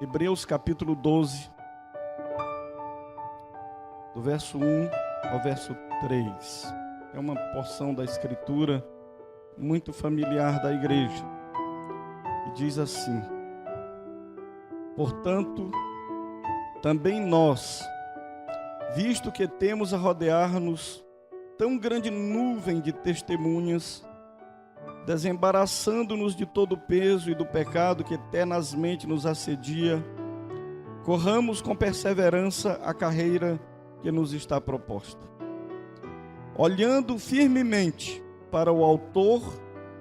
Hebreus capítulo 12, do verso 1 ao verso 3. É uma porção da Escritura muito familiar da igreja. E diz assim: portanto, também nós, visto que temos a rodear-nos tão grande nuvem de testemunhas, desembaraçando-nos de todo o peso e do pecado que tenazmente nos assedia, corramos com perseverança a carreira que nos está proposta, olhando firmemente para o autor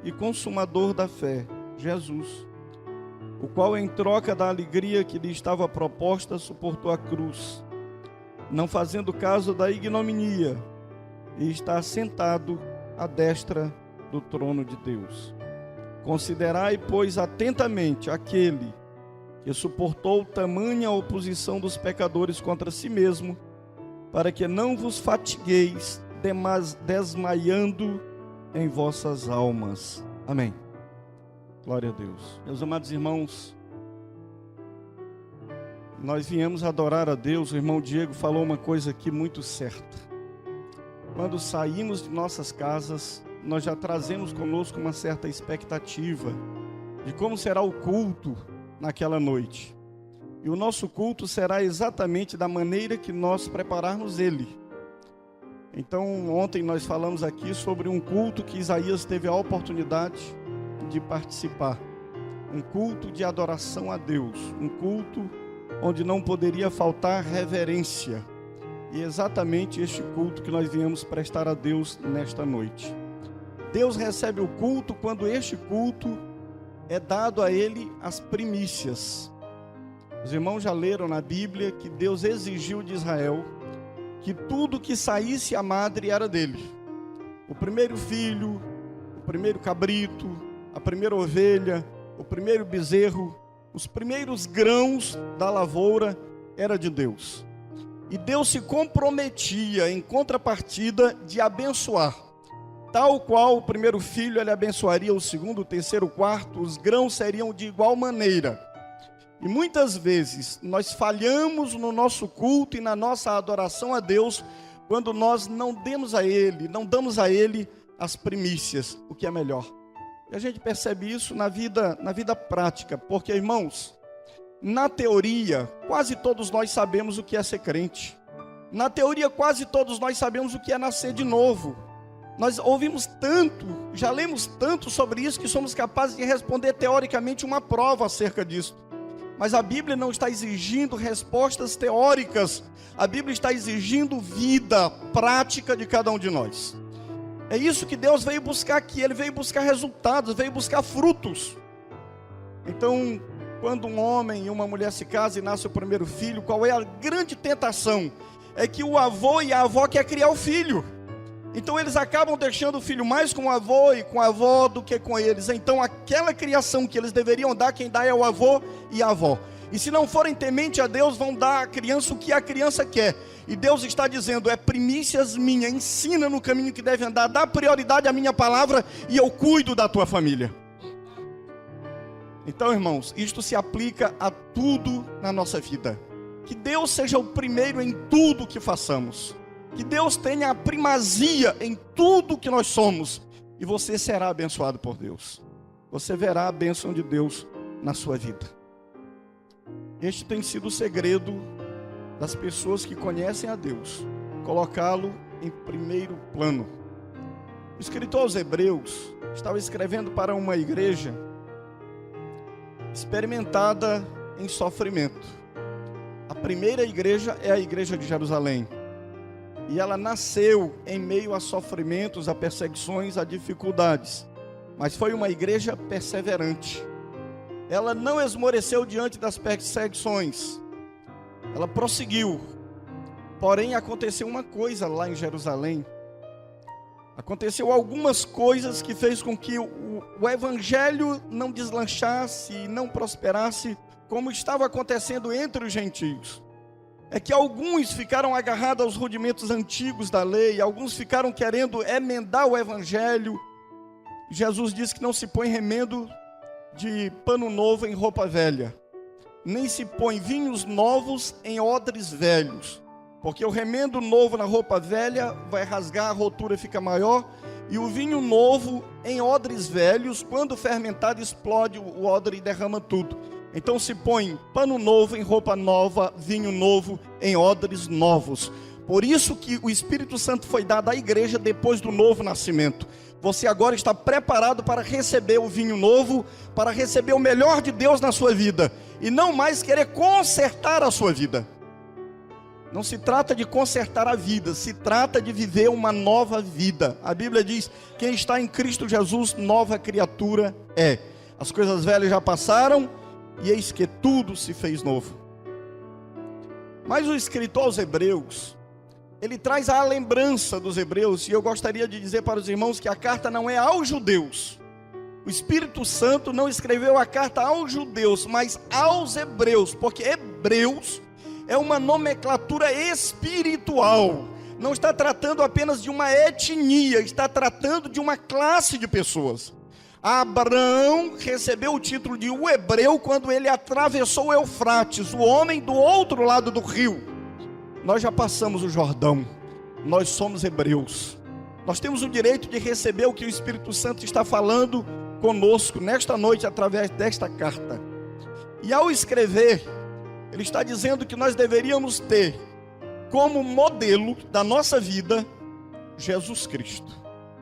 e consumador da fé, Jesus, o qual, em troca da alegria que lhe estava proposta, suportou a cruz, não fazendo caso da ignominia, e está assentado à destra do trono de Deus. Considerai, pois, atentamente aquele que suportou tamanha oposição dos pecadores contra si mesmo, para que não vos fatigueis desmaiando em vossas almas. Amém. Glória a Deus. Meus amados irmãos, nós viemos adorar a Deus. O irmão Diego falou uma coisa aqui muito certa. Quando saímos de nossas casas, nós já trazemos conosco uma certa expectativa de como será o culto naquela noite. E o nosso culto será exatamente da maneira que nós prepararmos ele. Então, ontem nós falamos aqui sobre um culto que Isaías teve a oportunidade de participar. Um culto de adoração a Deus. Um culto onde não poderia faltar reverência. E é exatamente este culto que nós viemos prestar a Deus nesta noite. Deus recebe o culto quando este culto é dado a Ele as primícias. Os irmãos já leram na Bíblia que Deus exigiu de Israel que tudo que saísse à madre era dele. O primeiro filho, o primeiro cabrito, a primeira ovelha, o primeiro bezerro, os primeiros grãos da lavoura era de Deus. E Deus se comprometia em contrapartida de abençoar. Tal qual o primeiro filho ele abençoaria o segundo, o terceiro, o quarto, os grãos seriam de igual maneira. E muitas vezes nós falhamos no nosso culto e na nossa adoração a Deus quando nós não damos a Ele as primícias, o que é melhor. E a gente percebe isso na vida prática, porque, irmãos, na teoria, quase todos nós sabemos o que é ser crente. Na teoria, quase todos nós sabemos o que é nascer de novo. Nós ouvimos tanto, já lemos tanto sobre isso, que somos capazes de responder teoricamente uma prova acerca disso. Mas a Bíblia não está exigindo respostas teóricas. A Bíblia está exigindo vida prática de cada um de nós. É isso que Deus veio buscar aqui. Ele veio buscar resultados, veio buscar frutos. Então, quando um homem e uma mulher se casam e nasce o primeiro filho, qual é a grande tentação? É que o avô e a avó querem criar o filho. Então eles acabam deixando o filho mais com o avô e com a avó do que com eles. Então aquela criação que eles deveriam dar, quem dá é o avô e a avó. E se não forem temente a Deus, vão dar à criança o que a criança quer. E Deus está dizendo: é primícias minha, ensina no caminho que deve andar, dá prioridade à minha palavra e eu cuido da tua família. Então, irmãos, isto se aplica a tudo na nossa vida. Que Deus seja o primeiro em tudo que façamos. Que Deus tenha a primazia em tudo que nós somos. E você será abençoado por Deus. Você verá a bênção de Deus na sua vida. Este tem sido o segredo das pessoas que conhecem a Deus. Colocá-lo em primeiro plano. O escritor aos Hebreus estava escrevendo para uma igreja experimentada em sofrimento. A primeira igreja é a igreja de Jerusalém. E ela nasceu em meio a sofrimentos, a perseguições, a dificuldades. Mas foi uma igreja perseverante. Ela não esmoreceu diante das perseguições. Ela prosseguiu. Porém, aconteceu uma coisa lá em Jerusalém. Aconteceu algumas coisas que fez com que o evangelho não deslanchasse e não prosperasse como estava acontecendo entre os gentios. É que alguns ficaram agarrados aos rudimentos antigos da lei, alguns ficaram querendo emendar o evangelho. Jesus disse que não se põe remendo de pano novo em roupa velha. nem se põe vinhos novos em odres velhos, porque o remendo novo na roupa velha vai rasgar, a rotura fica maior, e o vinho novo em odres velhos, quando fermentado, explode o odre e derrama tudo. Então se põe pano novo em roupa nova, vinho novo em odres novos. Por isso que o Espírito Santo foi dado à igreja depois do novo nascimento. Você agora está preparado para receber o vinho novo, para receber o melhor de Deus na sua vida, e não mais querer consertar a sua vida. Não se trata de consertar a vida, se trata de viver uma nova vida. A Bíblia diz: quem está em Cristo Jesus, nova criatura é. As coisas velhas já passaram, e eis que tudo se fez novo. Mas o escritor aos Hebreus, ele traz a lembrança dos hebreus, e eu gostaria de dizer para os irmãos que a carta não é aos judeus. O Espírito Santo não escreveu a carta aos judeus, mas aos hebreus, porque hebreus é uma nomenclatura espiritual. Não está tratando apenas de uma etnia, está tratando de uma classe de pessoas. Abraão recebeu o título de o hebreu quando ele atravessou o Eufrates, o homem do outro lado do rio. Nós já passamos o Jordão, nós somos hebreus. Nós temos o direito de receber o que o Espírito Santo está falando conosco nesta noite através desta carta. E ao escrever, ele está dizendo que nós deveríamos ter como modelo da nossa vida Jesus Cristo.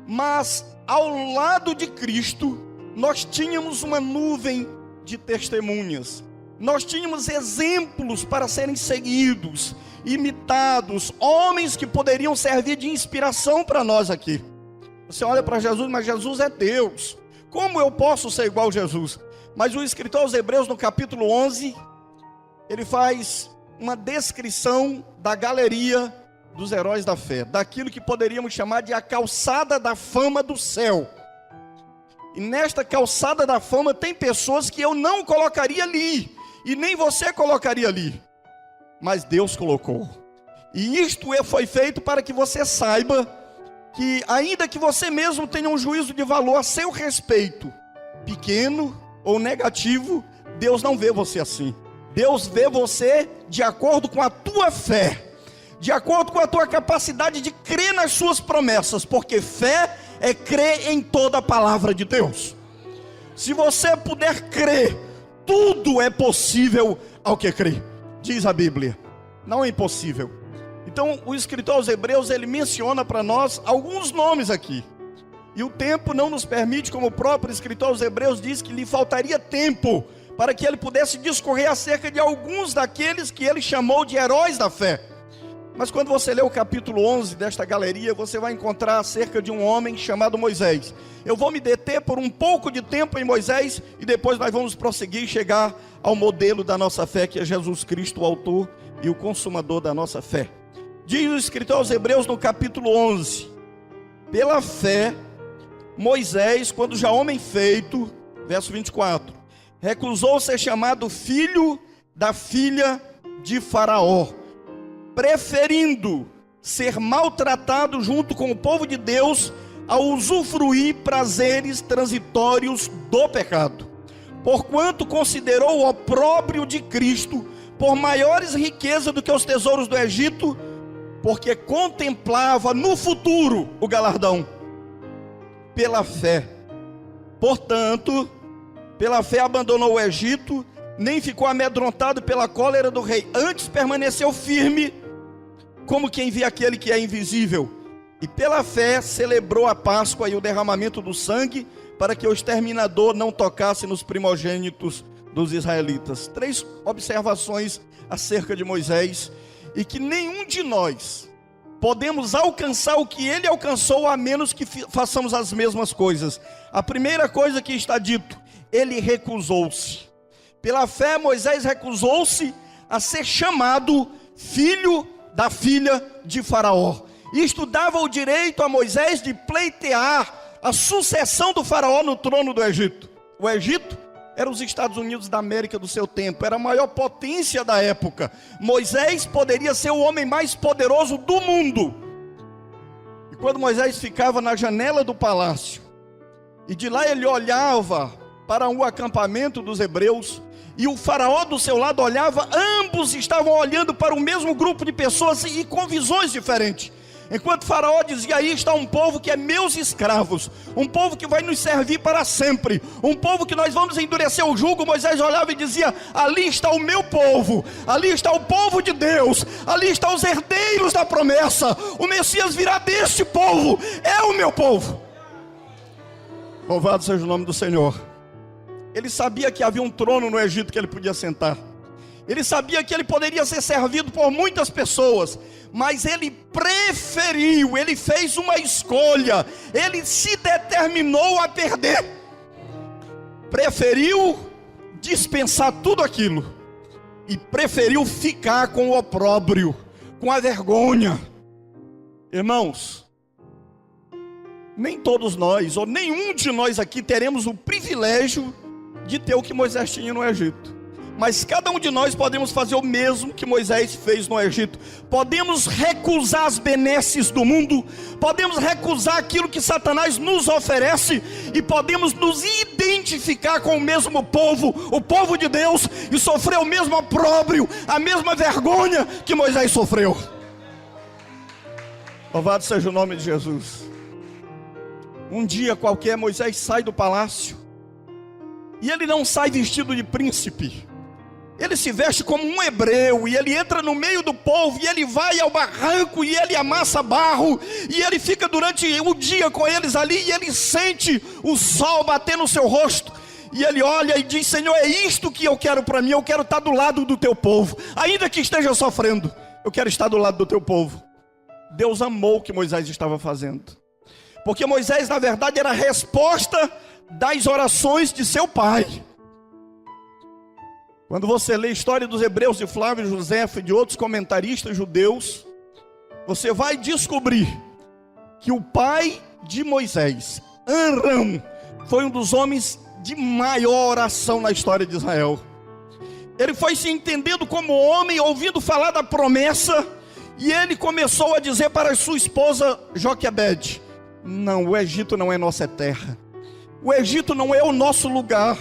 Mas ao lado de Cristo, nós tínhamos uma nuvem de testemunhas. Nós tínhamos exemplos para serem seguidos, imitados, homens que poderiam servir de inspiração para nós aqui. Você olha para Jesus, mas Jesus é Deus. Como eu posso ser igual a Jesus? Mas o escritor aos Hebreus, no capítulo 11, ele faz uma descrição da galeria dos heróis da fé, daquilo que poderíamos chamar de a calçada da fama do céu. E nesta calçada da fama tem pessoas que eu não colocaria ali, e nem você colocaria ali, mas Deus colocou. E isto foi feito para que você saiba que, ainda que você mesmo tenha um juízo de valor a seu respeito, pequeno ou negativo, Deus não vê você assim. Deus vê você de acordo com a tua fé, de acordo com a tua capacidade de crer nas suas promessas, porque fé é crer em toda a palavra de Deus. Se você puder crer, tudo é possível ao que crê, diz a Bíblia, não é impossível. Então o escritor aos Hebreus, ele menciona para nós alguns nomes aqui, e o tempo não nos permite, como o próprio escritor aos Hebreus diz, que lhe faltaria tempo para que ele pudesse discorrer acerca de alguns daqueles que ele chamou de heróis da fé. Mas quando você lê o capítulo 11 desta galeria, você vai encontrar acerca de um homem chamado Moisés. Eu vou me deter por um pouco de tempo em Moisés, e depois nós vamos prosseguir e chegar ao modelo da nossa fé, que é Jesus Cristo, o autor e o consumador da nossa fé. Diz o escritor aos Hebreus no capítulo 11: pela fé, Moisés, quando já homem feito, verso 24, recusou ser chamado filho da filha de Faraó, preferindo ser maltratado junto com o povo de Deus, a usufruir prazeres transitórios do pecado, porquanto considerou o opróbrio de Cristo por maiores riquezas do que os tesouros do Egito, porque contemplava no futuro o galardão. Pela fé, portanto, pela fé abandonou o Egito, nem ficou amedrontado pela cólera do rei, antes permaneceu firme, como quem vê aquele que é invisível, e pela fé celebrou a Páscoa e o derramamento do sangue, para que o exterminador não tocasse nos primogênitos dos israelitas. 3 observações acerca de Moisés, e que nenhum de nós podemos alcançar o que ele alcançou, a menos que façamos as mesmas coisas. A primeira coisa que está dito: ele recusou-se. Pela fé, Moisés recusou-se a ser chamado filho da filha de Faraó. Isto dava o direito a Moisés de pleitear a sucessão do Faraó no trono do Egito. O Egito era os Estados Unidos da América do seu tempo, era a maior potência da época. Moisés poderia ser o homem mais poderoso do mundo. E quando Moisés ficava na janela do palácio, e de lá ele olhava para o acampamento dos hebreus, e o faraó do seu lado olhava, ambos estavam olhando para o mesmo grupo de pessoas e com visões diferentes. Enquanto o faraó dizia, aí está um povo que é meus escravos, um povo que vai nos servir para sempre, um povo que nós vamos endurecer o jugo, Moisés olhava e dizia, ali está o meu povo, ali está o povo de Deus, ali estão os herdeiros da promessa, o Messias virá deste povo, é o meu povo. Louvado seja o nome do Senhor. Ele sabia que havia um trono no Egito que ele podia sentar, ele sabia que ele poderia ser servido por muitas pessoas, mas ele preferiu, ele fez uma escolha, ele se determinou a perder, preferiu dispensar tudo aquilo, e preferiu ficar com o opróbrio, com a vergonha. Irmãos, nem todos nós, ou nenhum de nós aqui teremos o privilégio de ter o que Moisés tinha no Egito. Mas cada um de nós podemos fazer o mesmo que Moisés fez no Egito. Podemos recusar as benesses do mundo, podemos recusar aquilo que Satanás nos oferece, e podemos nos identificar com o mesmo povo, o povo de Deus, e sofrer o mesmo opróbrio, a mesma vergonha que Moisés sofreu. Louvado seja o nome de Jesus. Um dia qualquer, Moisés sai do palácio, e ele não sai vestido de príncipe. Ele se veste como um hebreu, e ele entra no meio do povo, e ele vai ao barranco, e ele amassa barro, e ele fica durante o dia com eles ali, e ele sente o sol bater no seu rosto, e ele olha e diz, Senhor, é isto que eu quero para mim, eu quero estar do lado do teu povo, ainda que esteja sofrendo, eu quero estar do lado do teu povo. Deus amou o que Moisés estava fazendo, porque Moisés na verdade era a resposta das orações de seu pai. Quando você lê a história dos hebreus de Flávio Josefo e de outros comentaristas judeus, você vai descobrir que o pai de Moisés, Arão, foi um dos homens de maior oração na história de Israel. Ele foi se entendendo como homem, ouvindo falar da promessa, e ele começou a dizer para sua esposa Joquebede, não, o Egito não é nossa terra, o Egito não é o nosso lugar.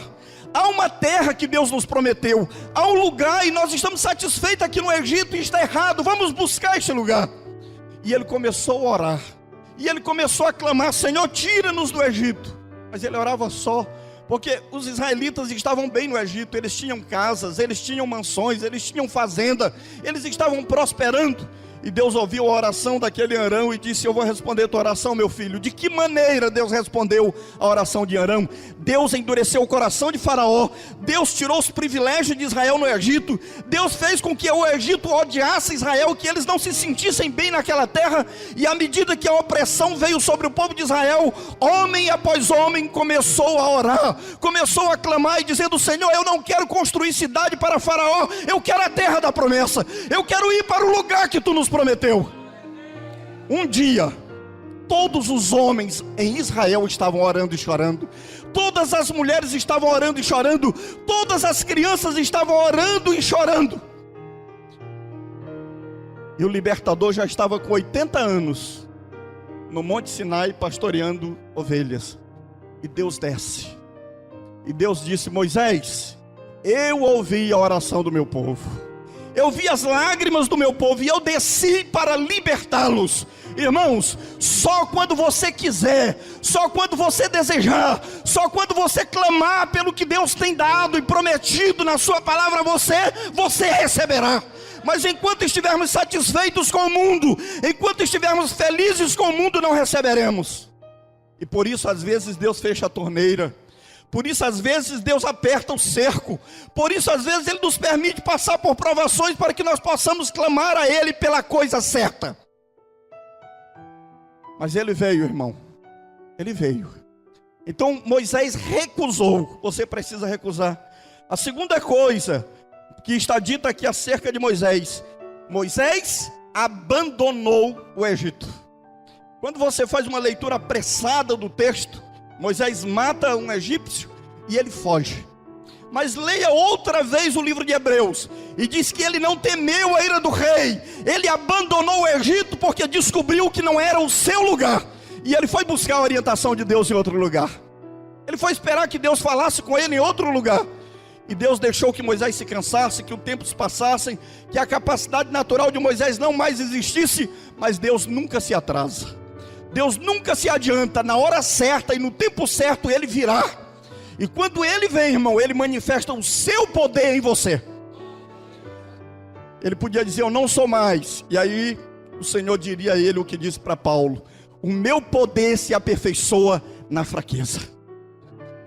Há uma terra que Deus nos prometeu, há um lugar, e nós estamos satisfeitos aqui no Egito, e está errado, vamos buscar este lugar. E ele começou a orar, e ele começou a clamar, Senhor, tira-nos do Egito. Mas ele orava só, porque os israelitas estavam bem no Egito, eles tinham casas, eles tinham mansões, eles tinham fazenda, eles estavam prosperando. E Deus ouviu a oração daquele Arão e disse, eu vou responder a tua oração, meu filho. De que maneira Deus respondeu a oração de Arão? Deus endureceu o coração de Faraó, Deus tirou os privilégios de Israel no Egito, Deus fez com que o Egito odiasse Israel, que eles não se sentissem bem naquela terra, e à medida que a opressão veio sobre o povo de Israel, homem após homem começou a orar, começou a clamar e dizendo, Senhor, eu não quero construir cidade para Faraó, eu quero a terra da promessa, eu quero ir para o lugar que tu nos prometeu. Um dia, todos os homens em Israel estavam orando e chorando, todas as mulheres estavam orando e chorando, todas as crianças estavam orando e chorando, e o libertador já estava com 80 anos, no Monte Sinai, pastoreando ovelhas, e Deus desce, e Deus disse, Moisés, eu ouvi a oração do meu povo, eu vi as lágrimas do meu povo, e eu desci para libertá-los. Irmãos, só quando você quiser, só quando você desejar, só quando você clamar pelo que Deus tem dado e prometido na sua palavra, você receberá. Mas enquanto estivermos satisfeitos com o mundo, enquanto estivermos felizes com o mundo, não receberemos. E por isso às vezes Deus fecha a torneira, por isso às vezes Deus aperta o cerco, por isso às vezes Ele nos permite passar por provações, para que nós possamos clamar a Ele pela coisa certa. Mas Ele veio, irmão, Ele veio. Então Moisés recusou, você precisa recusar. A segunda coisa que está dita aqui acerca de Moisés, Moisés abandonou o Egito. Quando você faz uma leitura apressada do texto, Moisés mata um egípcio e ele foge. Mas leia outra vez o livro de Hebreus, e diz que ele não temeu a ira do rei, ele abandonou o Egito porque descobriu que não era o seu lugar, e ele foi buscar a orientação de Deus em outro lugar. Ele foi esperar que Deus falasse com ele em outro lugar. E Deus deixou que Moisés se cansasse, que o tempo se passasse, que a capacidade natural de Moisés não mais existisse. Mas Deus nunca se atrasa. Deus nunca se adianta. Na hora certa e no tempo certo Ele virá. E quando Ele vem, irmão, Ele manifesta o seu poder em você. Ele podia dizer, eu não sou mais. E aí o Senhor diria a ele o que disse para Paulo: o meu poder se aperfeiçoa na fraqueza.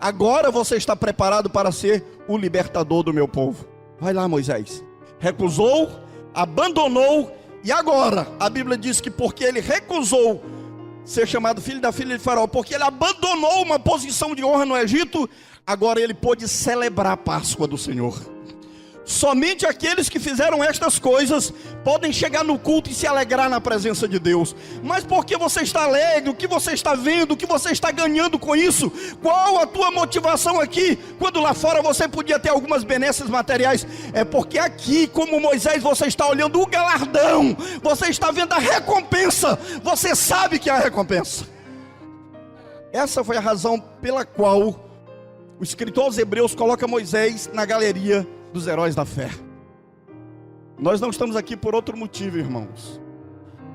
Agora você está preparado para ser o libertador do meu povo. Vai lá, Moisés. Recusou, abandonou, e agora a Bíblia diz que porque ele recusou ser chamado filho da filha de Faraó, porque ele abandonou uma posição de honra no Egito, agora ele pôde celebrar a Páscoa do Senhor. Somente aqueles que fizeram estas coisas podem chegar no culto e se alegrar na presença de Deus. Mas por que você está alegre? O que você está vendo? O que você está ganhando com isso? Qual a tua motivação aqui? Quando lá fora você podia ter algumas benesses materiais. É porque aqui, como Moisés, você está olhando o galardão. Você está vendo a recompensa. Você sabe que é a recompensa. Essa foi a razão pela qual o escritor aos Hebreus coloca Moisés na galeria dos heróis da fé. Nós não estamos aqui por outro motivo, irmãos.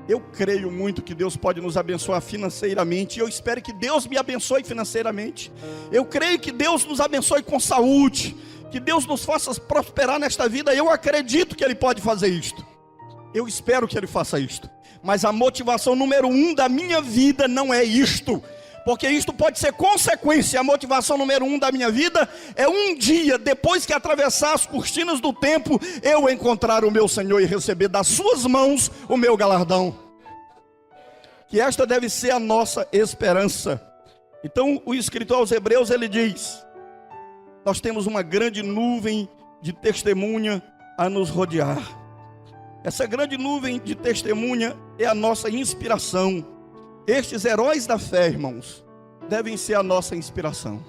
Eu creio muito que Deus pode nos abençoar financeiramente, e eu espero que Deus me abençoe financeiramente. Eu creio que Deus nos abençoe com saúde, que Deus nos faça prosperar nesta vida. Eu acredito que Ele pode fazer isto. Eu espero que Ele faça isto. Mas a motivação número 1 da minha vida não é isto, porque isto pode ser consequência. A motivação número 1 da minha vida é um dia, depois que atravessar as cortinas do tempo, eu encontrar o meu Senhor e receber das suas mãos o meu galardão. Que esta deve ser a nossa esperança. Então o escritor aos Hebreus, ele diz: nós temos uma grande nuvem de testemunha a nos rodear. Essa grande nuvem de testemunha é a nossa inspiração. Estes heróis da fé, irmãos, devem ser a nossa inspiração.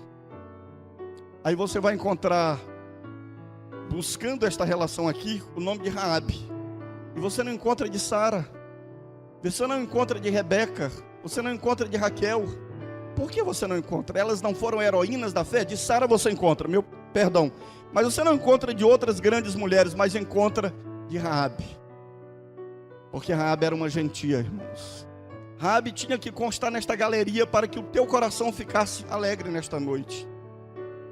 Aí você vai encontrar, buscando esta relação aqui, o nome de Raabe. E você não encontra de Sara. Você não encontra de Rebeca. Você não encontra de Raquel. Por que você não encontra? Elas não foram heroínas da fé? De Sara você encontra, perdão. Mas você não encontra de outras grandes mulheres, mas encontra de Raabe. Porque Raabe era uma gentia, irmãos. Raabe tinha que constar nesta galeria para que o teu coração ficasse alegre nesta noite.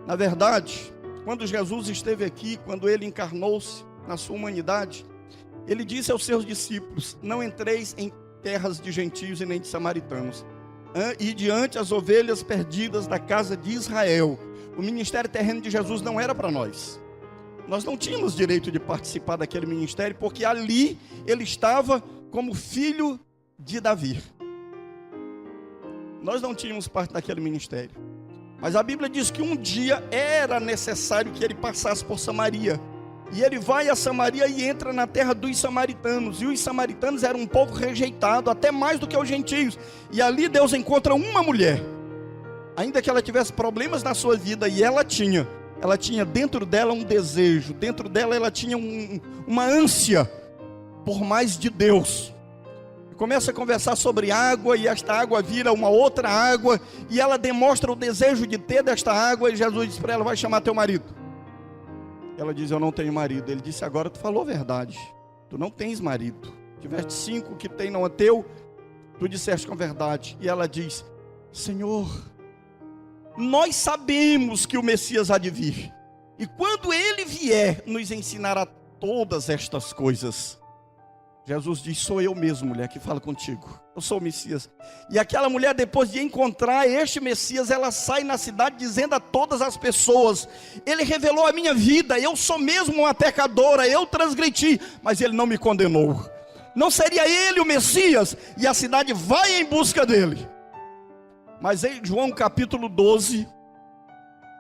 Na verdade, quando Jesus esteve aqui, quando Ele encarnou-se na sua humanidade, Ele disse aos seus discípulos: não entreis em terras de gentios e nem de samaritanos, e diante as ovelhas perdidas da casa de Israel. O ministério terreno de Jesus não era para nós. Nós não tínhamos direito de participar daquele ministério, porque ali Ele estava como filho de Davi. Nós não tínhamos parte daquele ministério. Mas a Bíblia diz que um dia era necessário que Ele passasse por Samaria. E Ele vai a Samaria e entra na terra dos samaritanos. E os samaritanos eram um povo rejeitado, até mais do que os gentios. E ali Deus encontra uma mulher. Ainda que ela tivesse problemas na sua vida, e ela tinha dentro dela um desejo. Dentro dela ela tinha uma ânsia por mais de Deus. Começa a conversar sobre água, e esta água vira uma outra água, e ela demonstra o desejo de ter desta água, e Jesus diz para ela: vai chamar teu marido. Ela diz: eu não tenho marido. Ele disse: agora tu falou a verdade, tu não tens marido. Tiveste 5, que tem não é teu, tu disseste com a verdade. E ela diz: Senhor, nós sabemos que o Messias há de vir, e quando Ele vier, nos ensinará todas estas coisas. Jesus diz: sou eu mesmo, mulher, que falo contigo. Eu sou o Messias. E aquela mulher, depois de encontrar este Messias, ela sai na cidade dizendo a todas as pessoas: Ele revelou a minha vida, eu sou mesmo uma pecadora, eu transgredi, mas Ele não me condenou. Não seria Ele o Messias? E a cidade vai em busca dele. Mas em João capítulo 12,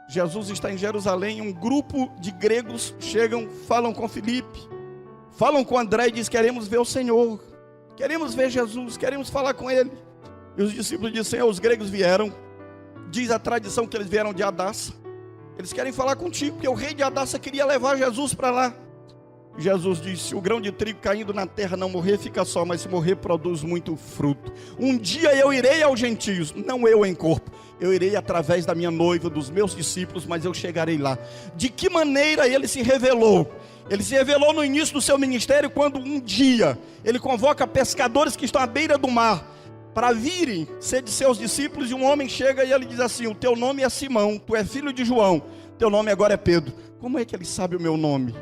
Jesus está em Jerusalém, um grupo de gregos chegam, falam com Filipe, falam com André e diz: queremos ver o Senhor, queremos ver Jesus, queremos falar com Ele. E os discípulos dizem: Senhor, os gregos vieram, diz a tradição que eles vieram de Hadassa, eles querem falar contigo, porque o rei de Hadassa queria levar Jesus para lá. Jesus disse: se o grão de trigo caindo na terra não morrer, fica só, mas se morrer, produz muito fruto. Um dia eu irei aos gentios, não eu em corpo, eu irei através da minha noiva, dos meus discípulos, mas eu chegarei lá. De que maneira ele se revelou? Ele se revelou no início do seu ministério, quando um dia ele convoca pescadores que estão à beira do mar para virem ser de seus discípulos, e um homem chega e ele diz assim: o teu nome é Simão, tu é filho de João, teu nome agora é Pedro. Como é que ele sabe o meu nome?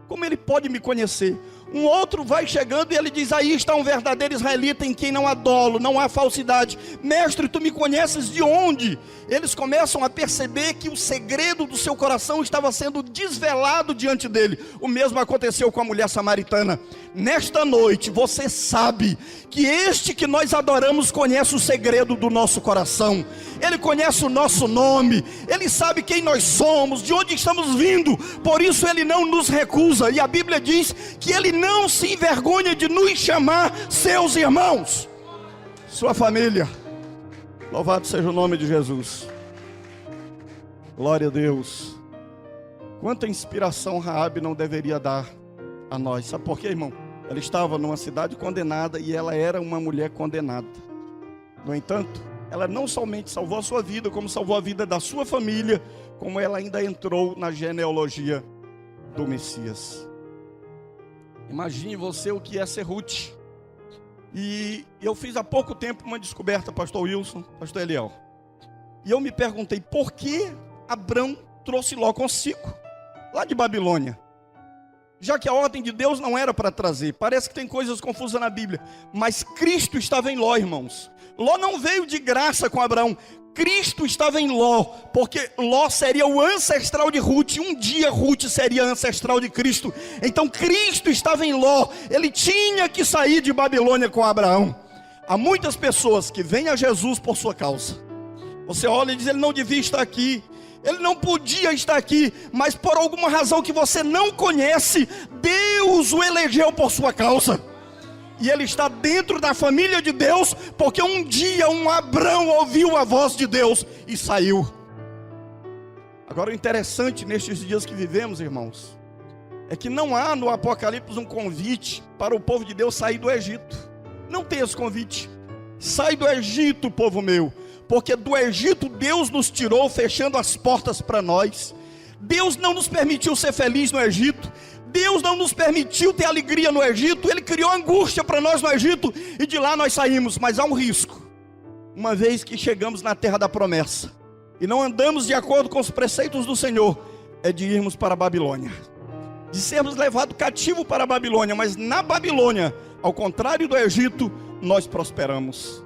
Como ele pode me conhecer? Um outro vai chegando e ele diz: aí está um verdadeiro israelita em quem não há dolo, não há falsidade. Mestre, tu me conheces de onde? Eles começam a perceber que o segredo do seu coração estava sendo desvelado diante dele. O mesmo aconteceu com a mulher samaritana. Nesta noite você sabe que este que nós adoramos conhece o segredo do nosso coração. Ele conhece o nosso nome, ele sabe quem nós somos, de onde estamos vindo. Por isso ele não nos recusa. E a Bíblia diz que ele não se envergonha de nos chamar seus irmãos, sua família. Louvado seja o nome de Jesus. Glória a Deus. Quanta inspiração Raabe não deveria dar a nós. Sabe por quê, irmão? Ela estava numa cidade condenada e ela era uma mulher condenada. No entanto, ela não somente salvou a sua vida, como salvou a vida da sua família, como ela ainda entrou na genealogia do Messias. Imagine você o que é ser Ruth. E eu fiz há pouco tempo uma descoberta, pastor Wilson, pastor Eliel. E eu me perguntei, por que Abrão trouxe Ló consigo, lá de Babilônia? Já que a ordem de Deus não era para trazer. Parece que tem coisas confusas na Bíblia, mas Cristo estava em Ló, irmãos. Ló não veio de graça com Abraão. Cristo estava em Ló, porque Ló seria o ancestral de Ruth. Um dia Ruth seria ancestral de Cristo. Então Cristo estava em Ló. Ele tinha que sair de Babilônia com Abraão. Há muitas pessoas que vêm a Jesus por sua causa. Você olha e diz: ele não devia estar aqui, ele não podia estar aqui, mas por alguma razão que você não conhece, Deus o elegeu por sua causa. E ele está dentro da família de Deus, porque um dia um Abrão ouviu a voz de Deus e saiu. Agora, o interessante nestes dias que vivemos, irmãos, é que não há no Apocalipse um convite para o povo de Deus sair do Egito. Não tem esse convite. Sai do Egito, povo meu, porque do Egito Deus nos tirou, fechando as portas para nós. Deus não nos permitiu ser feliz no Egito. Deus não nos permitiu ter alegria no Egito. Ele criou angústia para nós no Egito, e de lá nós saímos. Mas há um risco, uma vez que chegamos na terra da promessa e não andamos de acordo com os preceitos do Senhor, é de irmos para a Babilônia, de sermos levados cativo para a Babilônia. Mas na Babilônia, ao contrário do Egito, nós prosperamos.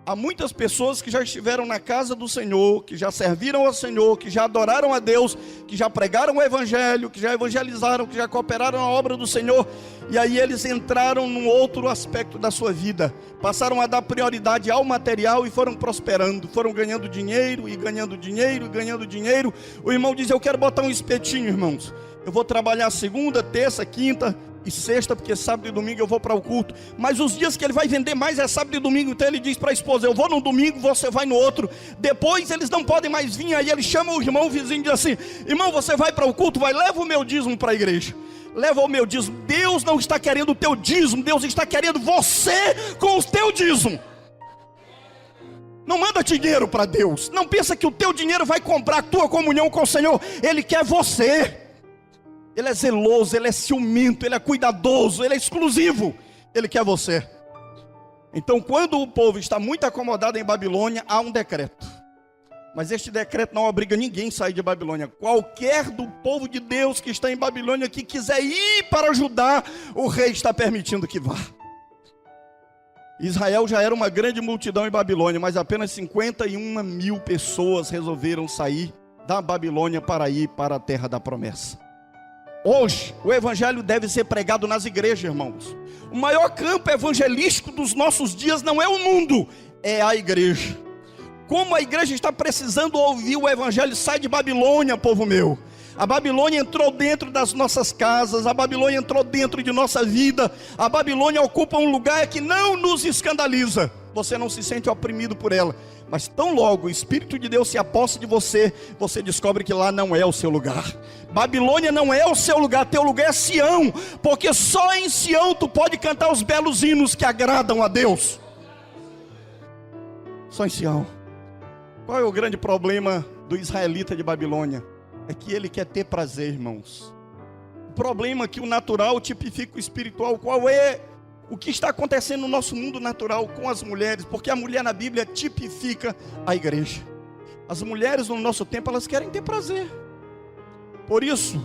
Há muitas pessoas que já estiveram na casa do Senhor, que já serviram ao Senhor, que já adoraram a Deus, que já pregaram o Evangelho, que já evangelizaram, que já cooperaram na obra do Senhor, e aí eles entraram num outro aspecto da sua vida, passaram a dar prioridade ao material e foram prosperando, foram ganhando dinheiro, e ganhando dinheiro, e ganhando dinheiro. O irmão diz: eu quero botar um espetinho, irmãos, eu vou trabalhar segunda, terça, quinta e sexta, porque sábado e domingo eu vou para o culto, mas os dias que ele vai vender mais é sábado e domingo. Então ele diz para a esposa: eu vou no domingo, você vai no outro. Depois eles não podem mais vir, aí ele chama o irmão, o vizinho, e diz assim: irmão, você vai para o culto? Vai, leva o meu dízimo para a igreja, leva o meu dízimo. Deus não está querendo o teu dízimo, Deus está querendo você com o teu dízimo. Não manda dinheiro para Deus, não pensa que o teu dinheiro vai comprar a tua comunhão com o Senhor. Ele quer você. Ele é zeloso, ele é ciumento, ele é cuidadoso, ele é exclusivo. Ele quer você. Então, quando o povo está muito acomodado em Babilônia, há um decreto. Mas este decreto não obriga ninguém a sair de Babilônia. Qualquer do povo de Deus que está em Babilônia, que quiser ir para Judá, o rei está permitindo que vá. Israel já era uma grande multidão em Babilônia, mas apenas 51 mil pessoas resolveram sair da Babilônia para ir para a terra da promessa. Hoje, o evangelho deve ser pregado nas igrejas, irmãos. O maior campo evangelístico dos nossos dias não é o mundo, é a igreja. Como a igreja está precisando ouvir o evangelho, sai de Babilônia, povo meu. A Babilônia entrou dentro das nossas casas, a Babilônia entrou dentro de nossa vida. A Babilônia ocupa um lugar que não nos escandaliza. você não se sente oprimido por ela. Mas tão logo o Espírito de Deus se aposta de você, você descobre que lá não é o seu lugar. Babilônia não é o seu lugar, teu lugar é Sião, porque só em Sião tu pode cantar os belos hinos que agradam a Deus. Só em Sião. Qual é o grande problema do israelita de Babilônia? É que ele quer ter prazer, irmãos. O problema é que o natural tipifica o espiritual. Qual é o que está acontecendo no nosso mundo natural com as mulheres? Porque a mulher na Bíblia tipifica a igreja. As mulheres no nosso tempo, elas querem ter prazer. Por isso,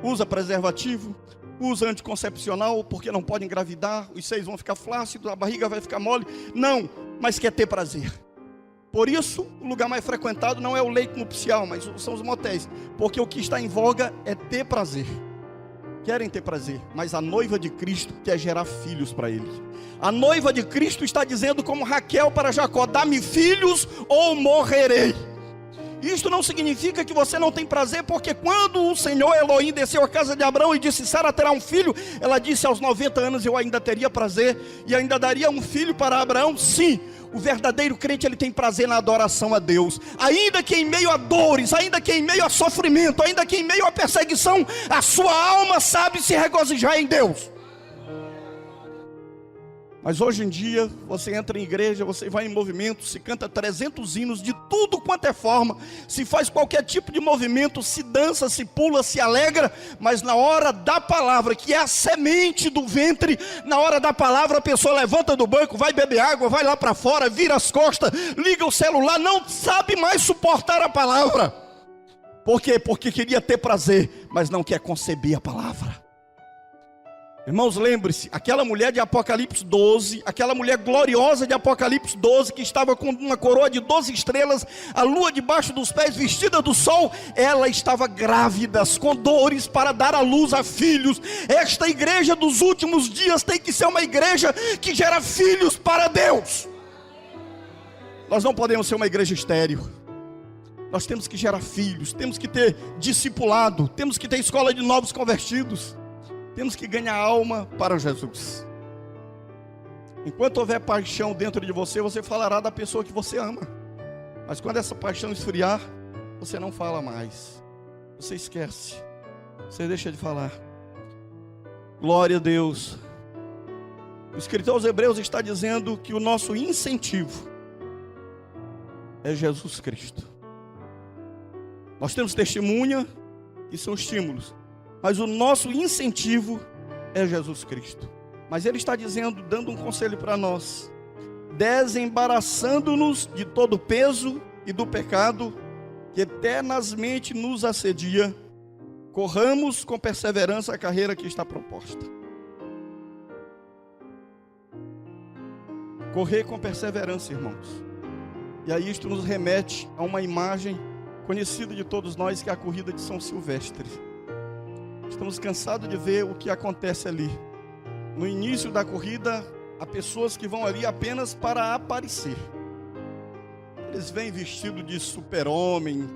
usa preservativo, usa anticoncepcional, porque não pode engravidar, os seios vão ficar flácidos, a barriga vai ficar mole. Não, mas quer ter prazer. Por isso, o lugar mais frequentado não é o leito nupcial, mas são os motéis. Porque o que está em voga é ter prazer. Querem ter prazer, mas a noiva de Cristo quer gerar filhos para ele. A noiva de Cristo está dizendo como Raquel para Jacó: dá-me filhos ou morrerei. Isto não significa que você não tem prazer, porque quando o Senhor Elohim desceu à casa de Abraão e disse: Sara terá um filho, ela disse: aos 90 anos eu ainda teria prazer e ainda daria um filho para Abraão. Sim, o verdadeiro crente, ele tem prazer na adoração a Deus, ainda que em meio a dores, ainda que em meio a sofrimento, ainda que em meio a perseguição, a sua alma sabe se regozijar em Deus. Mas hoje em dia, você entra em igreja, você vai em movimento, se canta 300 hinos de tudo quanto é forma, se faz qualquer tipo de movimento, se dança, se pula, se alegra, mas na hora da palavra, que é a semente do ventre, na hora da palavra a pessoa levanta do banco, vai beber água, vai lá para fora, vira as costas, liga o celular, não sabe mais suportar a palavra. Por quê? Porque queria ter prazer, mas não quer conceber a palavra. Irmãos, lembre-se, aquela mulher de Apocalipse 12, aquela mulher gloriosa de Apocalipse 12, que estava com uma coroa de 12 estrelas, a lua debaixo dos pés, vestida do sol, ela estava grávida, com dores para dar à luz a filhos. Esta igreja dos últimos dias tem que ser uma igreja que gera filhos para Deus. Nós não podemos ser uma igreja estéril. Nós temos que gerar filhos, temos que ter discipulado, temos que ter escola de novos convertidos. Temos que ganhar alma para Jesus. Enquanto houver paixão dentro de você, você falará da pessoa que você ama. Mas quando essa paixão esfriar, você não fala mais. Você esquece. Você deixa de falar. Glória a Deus. O escritor aos Hebreus está dizendo que o nosso incentivo é Jesus Cristo. Nós temos testemunha, que são estímulos. Mas o nosso incentivo é Jesus Cristo. Mas ele está dizendo, dando um conselho para nós: desembaraçando-nos de todo o peso e do pecado que eternamente nos assedia, corramos com perseverança a carreira que está proposta. Correr com perseverança, irmãos. E aí isto nos remete a uma imagem conhecida de todos nós, que é a corrida de São Silvestre. Estamos cansados de ver o que acontece ali. No início da corrida, há pessoas que vão ali apenas para aparecer. Eles vêm vestidos de super-homem,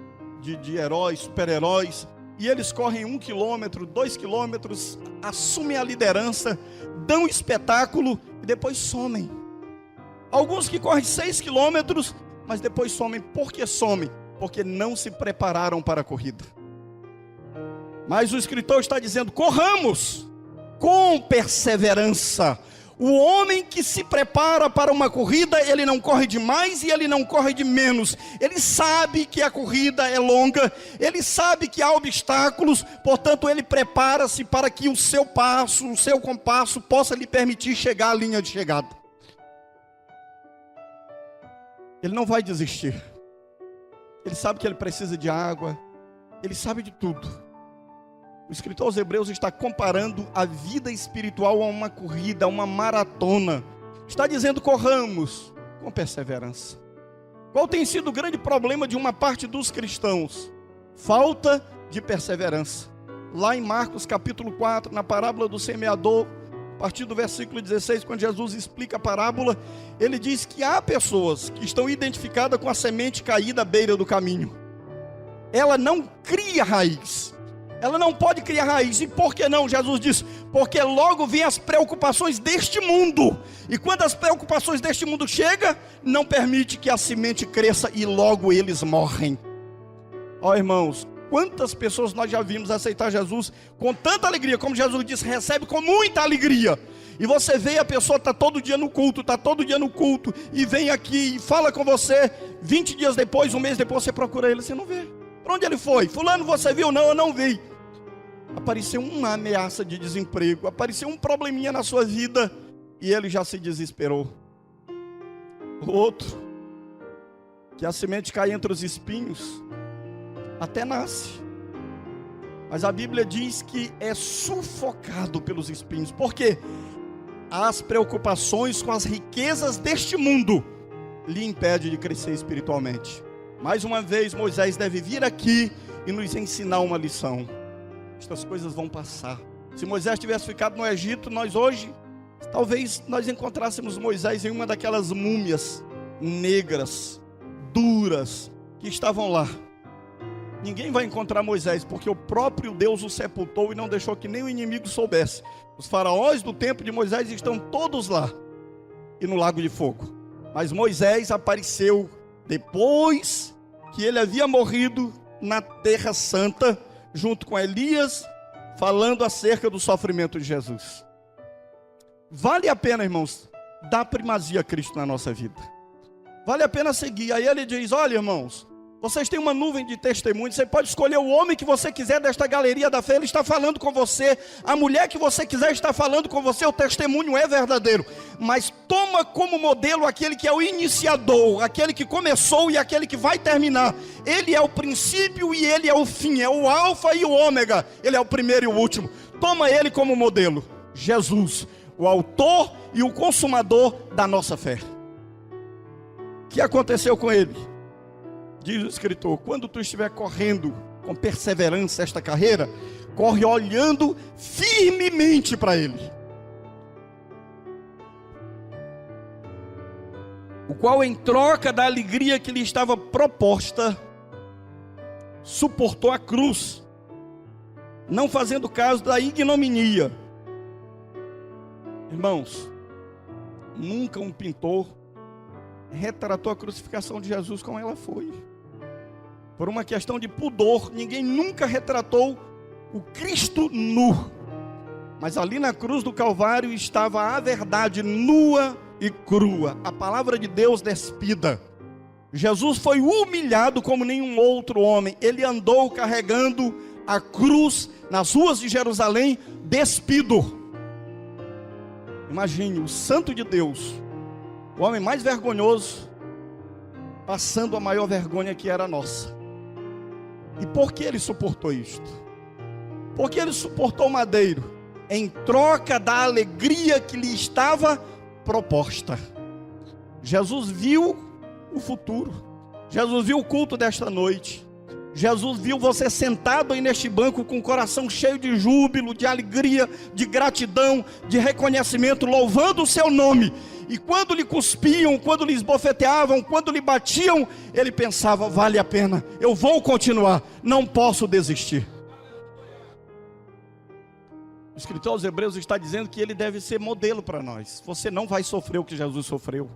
de heróis, super-heróis, e eles correm 1 quilômetro, 2 quilômetros, assumem a liderança, dão espetáculo e depois somem. Alguns que correm 6 quilômetros, mas depois somem. Por que somem? Porque não se prepararam para a corrida. Mas o escritor está dizendo: corramos com perseverança. O homem que se prepara para uma corrida, ele não corre de mais e ele não corre de menos. Ele sabe que a corrida é longa, ele sabe que há obstáculos, portanto ele prepara-se para que o seu passo, o seu compasso possa lhe permitir chegar à linha de chegada. Ele não vai desistir. Ele sabe que ele precisa de água, ele sabe de tudo. O escritor aos Hebreus está comparando a vida espiritual a uma corrida, a uma maratona. Está dizendo: corramos com perseverança. Qual tem sido o grande problema de uma parte dos cristãos? Falta de perseverança. Lá em Marcos capítulo 4, na parábola do semeador, a partir do versículo 16, quando Jesus explica a parábola, ele diz que há pessoas que estão identificadas com a semente caída à beira do caminho. Ela não cria raiz. Ela não pode criar raiz. E por que não? Jesus diz: porque logo vêm as preocupações deste mundo, e quando as preocupações deste mundo chegam, não permite que a semente cresça, e logo eles morrem. Ó irmãos, quantas pessoas nós já vimos aceitar Jesus com tanta alegria, como Jesus disse, recebe com muita alegria, e você vê a pessoa está todo dia no culto, e vem aqui e fala com você, 20 dias depois, um mês depois, você procura ele, você não vê. Para onde ele foi? Fulano, você viu? Não, eu não vi. Apareceu uma ameaça de desemprego, apareceu um probleminha na sua vida, e ele já se desesperou. O outro, que a semente cai entre os espinhos, até nasce, mas a Bíblia diz que é sufocado pelos espinhos. Por quê? As preocupações com as riquezas deste mundo lhe impede de crescer espiritualmente. Mais uma vez, Moisés deve vir aqui e nos ensinar uma lição. Estas coisas vão passar. Se Moisés tivesse ficado no Egito, nós hoje, talvez nós encontrássemos Moisés em uma daquelas múmias negras, duras, que estavam lá. Ninguém vai encontrar Moisés, porque o próprio Deus o sepultou e não deixou que nem o inimigo soubesse. Os faraós do tempo de Moisés estão todos lá, e no lago de fogo. Mas Moisés apareceu depois que ele havia morrido na Terra Santa, junto com Elias, falando acerca do sofrimento de Jesus. Vale a pena, irmãos, dar primazia a Cristo na nossa vida. Vale a pena seguir. Aí ele diz, olha irmãos, vocês têm uma nuvem de testemunhos, você pode escolher o homem que você quiser desta galeria da fé, ele está falando com você, a mulher que você quiser está falando com você, o testemunho é verdadeiro, mas toma como modelo aquele que é o iniciador, aquele que começou e aquele que vai terminar. Ele é o princípio e ele é o fim, é o alfa e o ômega, ele é o primeiro e o último. Toma ele como modelo, Jesus, o autor e o consumador da nossa fé. O que aconteceu com ele? Diz o escritor, quando tu estiver correndo com perseverança esta carreira, corre olhando firmemente para ele, o qual em troca da alegria que lhe estava proposta, suportou a cruz, não fazendo caso da ignominia. Irmãos, nunca um pintor retratou a crucificação de Jesus como ela foi. Por uma questão de pudor, ninguém nunca retratou o Cristo nu. Mas ali na cruz do Calvário estava a verdade nua e crua, a palavra de Deus despida. Jesus foi humilhado como nenhum outro homem. Ele andou carregando a cruz nas ruas de Jerusalém, despido. Imagine o santo de Deus, o homem mais vergonhoso, passando a maior vergonha que era nossa. E por que ele suportou isto? Porque ele suportou o madeiro, em troca da alegria que lhe estava proposta. Jesus viu o futuro, Jesus viu o culto desta noite, Jesus viu você sentado aí neste banco com o coração cheio de júbilo, de alegria, de gratidão, de reconhecimento, louvando o seu nome. E quando lhe cuspiam, quando lhe esbofeteavam, quando lhe batiam, ele pensava, vale a pena, eu vou continuar, não posso desistir. O escritor aos Hebreus está dizendo que ele deve ser modelo para nós. Você não vai sofrer o que Jesus sofreu.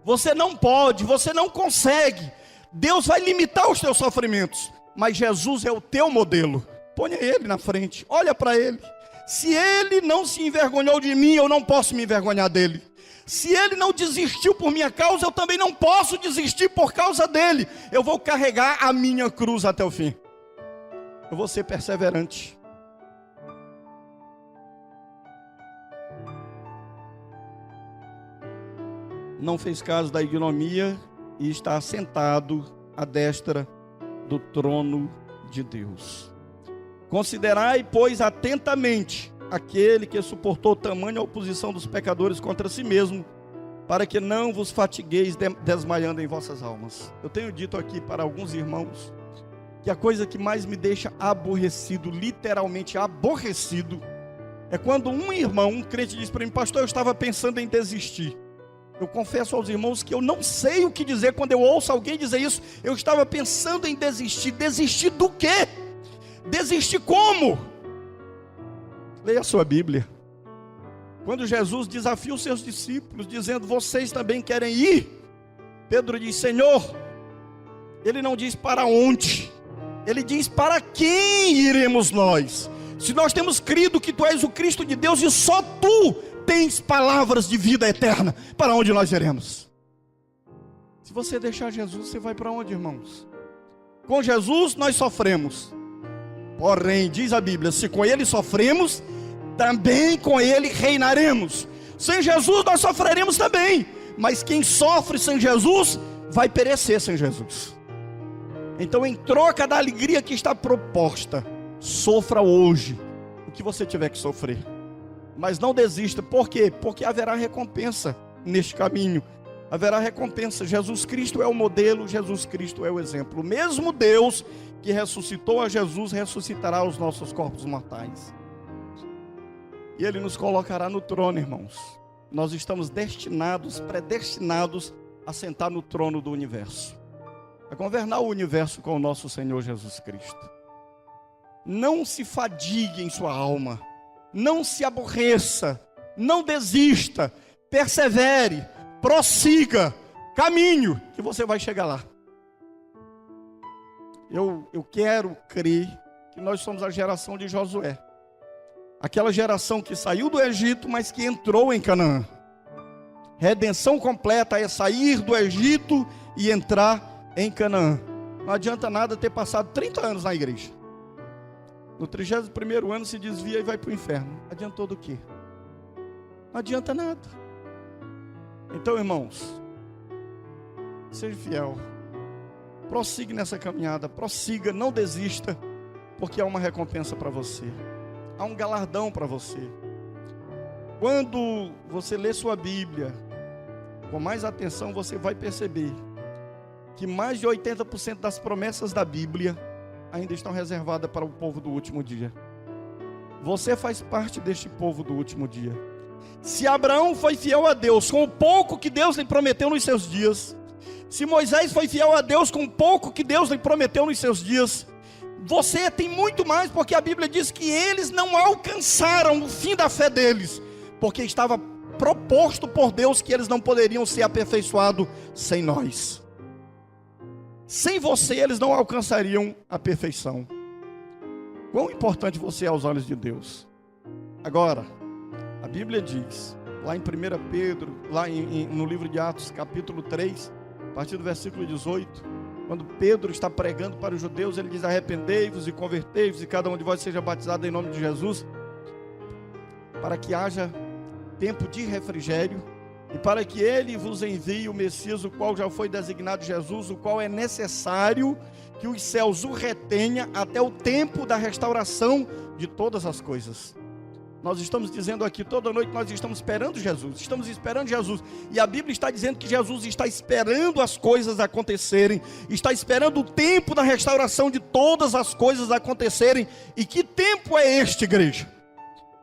Você não pode, você não consegue. Deus vai limitar os teus sofrimentos, mas Jesus é o teu modelo. Ponha ele na frente, olha para ele. Se ele não se envergonhou de mim, eu não posso me envergonhar dele. Se ele não desistiu por minha causa, eu também não posso desistir por causa dele. Eu vou carregar a minha cruz até o fim. Eu vou ser perseverante. Não fez caso da ignomia e está sentado à destra do trono de Deus. Considerai, pois, atentamente aquele que suportou tamanha oposição dos pecadores contra si mesmo, para que não vos fatigueis desmaiando em vossas almas. Eu tenho dito aqui para alguns irmãos que a coisa que mais me deixa aborrecido, literalmente aborrecido, é quando um irmão, um crente, diz para mim, pastor, eu estava pensando em desistir. Eu confesso aos irmãos que eu não sei o que dizer quando eu ouço alguém dizer isso. Eu estava pensando em desistir. Desistir do quê? Desistir como? Leia a sua Bíblia. Quando Jesus desafia os seus discípulos, dizendo: vocês também querem ir? Pedro diz: Senhor. Ele não diz para onde, ele diz: para quem iremos nós? Se nós temos crido que tu és o Cristo de Deus e só tu tens palavras de vida eterna, para onde nós iremos? Se você deixar Jesus, você vai para onde, irmãos? Com Jesus nós sofremos, porém, diz a Bíblia, se com Ele sofremos, também com Ele reinaremos. Sem Jesus nós sofreremos também, mas quem sofre sem Jesus, vai perecer sem Jesus. Então, em troca da alegria que está proposta, sofra hoje o que você tiver que sofrer, mas não desista. Por quê? Porque haverá recompensa neste caminho, haverá recompensa. Jesus Cristo é o modelo, Jesus Cristo é o exemplo. O mesmo Deus que ressuscitou a Jesus, ressuscitará os nossos corpos mortais, e Ele nos colocará no trono, irmãos. Nós estamos destinados, predestinados a sentar no trono do universo, a governar o universo com o nosso Senhor Jesus Cristo. Não se fadigue em sua alma, não se aborreça, não desista, persevere, prossiga, caminho, que você vai chegar lá. Eu quero crer que nós somos a geração de Josué, aquela geração que saiu do Egito, mas que entrou em Canaã. Redenção completa é sair do Egito e entrar em Canaã. Não adianta nada ter passado 30 anos na igreja, no 31º ano se desvia e vai para o inferno. Adiantou do quê? Não adianta nada. Então, irmãos, seja fiel, prossiga nessa caminhada, prossiga, não desista, porque há uma recompensa para você, há um galardão para você. Quando você lê sua Bíblia com mais atenção, você vai perceber que mais de 80% das promessas da Bíblia ainda estão reservadas para o povo do último dia. Você faz parte deste povo do último dia. Se Abraão foi fiel a Deus com o pouco que Deus lhe prometeu nos seus dias, se Moisés foi fiel a Deus com o pouco que Deus lhe prometeu nos seus dias, você tem muito mais, porque a Bíblia diz que eles não alcançaram o fim da fé deles, porque estava proposto por Deus que eles não poderiam ser aperfeiçoados sem nós. Sem você eles não alcançariam a perfeição. Quão importante você é aos olhos de Deus. Agora, a Bíblia diz, lá em 1 Pedro, lá no livro de Atos, capítulo 3, a partir do versículo 18, quando Pedro está pregando para os judeus, ele diz: arrependei-vos e convertei-vos, e cada um de vós seja batizado em nome de Jesus, para que haja tempo de refrigério, e para que Ele vos envie o Messias, o qual já foi designado Jesus, o qual é necessário que os céus o retenha até o tempo da restauração de todas as coisas. Nós estamos dizendo aqui, toda noite nós estamos esperando Jesus, e a Bíblia está dizendo que Jesus está esperando as coisas acontecerem, está esperando o tempo da restauração de todas as coisas acontecerem. E que tempo é este, igreja?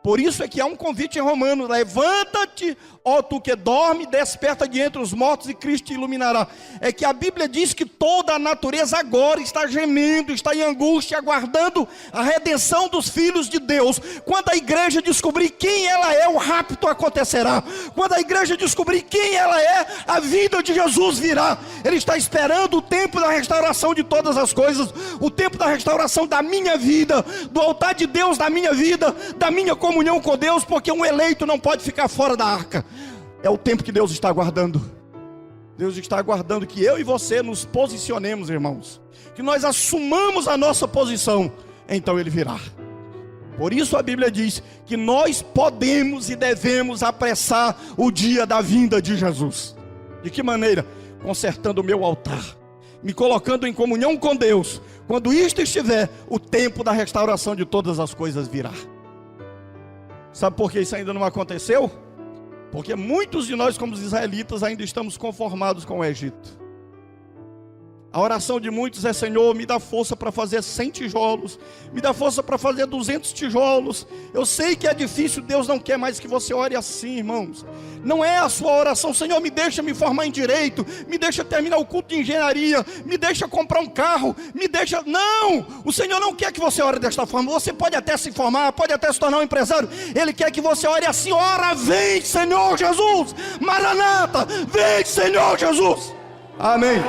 Por isso é que há um convite em Romanos: levanta-te, ó tu que dorme, desperta de entre os mortos e Cristo te iluminará. É que a Bíblia diz que toda a natureza agora está gemendo, está em angústia, aguardando a redenção dos filhos de Deus. Quando a igreja descobrir quem ela é, o rapto acontecerá. Quando a igreja descobrir quem ela é, a vida de Jesus virá. Ele está esperando o tempo da restauração de todas as coisas, o tempo da restauração da minha vida, do altar de Deus da minha vida, da minha comunhão com Deus, porque um eleito não pode ficar fora da arca. É o tempo que Deus está aguardando. Deus está aguardando que eu e você nos posicionemos, irmãos, que nós assumamos a nossa posição, então Ele virá. Por isso a Bíblia diz que nós podemos e devemos apressar o dia da vinda de Jesus. De que maneira? Consertando o meu altar, me colocando em comunhão com Deus. Quando isto estiver, o tempo da restauração de todas as coisas virá. Sabe por que isso ainda não aconteceu? Porque muitos de nós, como os israelitas, ainda estamos conformados com o Egito. A oração de muitos é: Senhor, me dá força para fazer 100 tijolos, me dá força para fazer 200 tijolos. Eu sei que é difícil, Deus não quer mais que você ore assim, irmãos. Não é a sua oração: Senhor, me deixa me formar em direito, me deixa terminar o culto de engenharia, me deixa comprar um carro, me deixa... Não! O Senhor não quer que você ore desta forma. Você pode até se formar, pode até se tornar um empresário. Ele quer que você ore assim: ora, vem Senhor Jesus, Maranata, vem Senhor Jesus. Amém.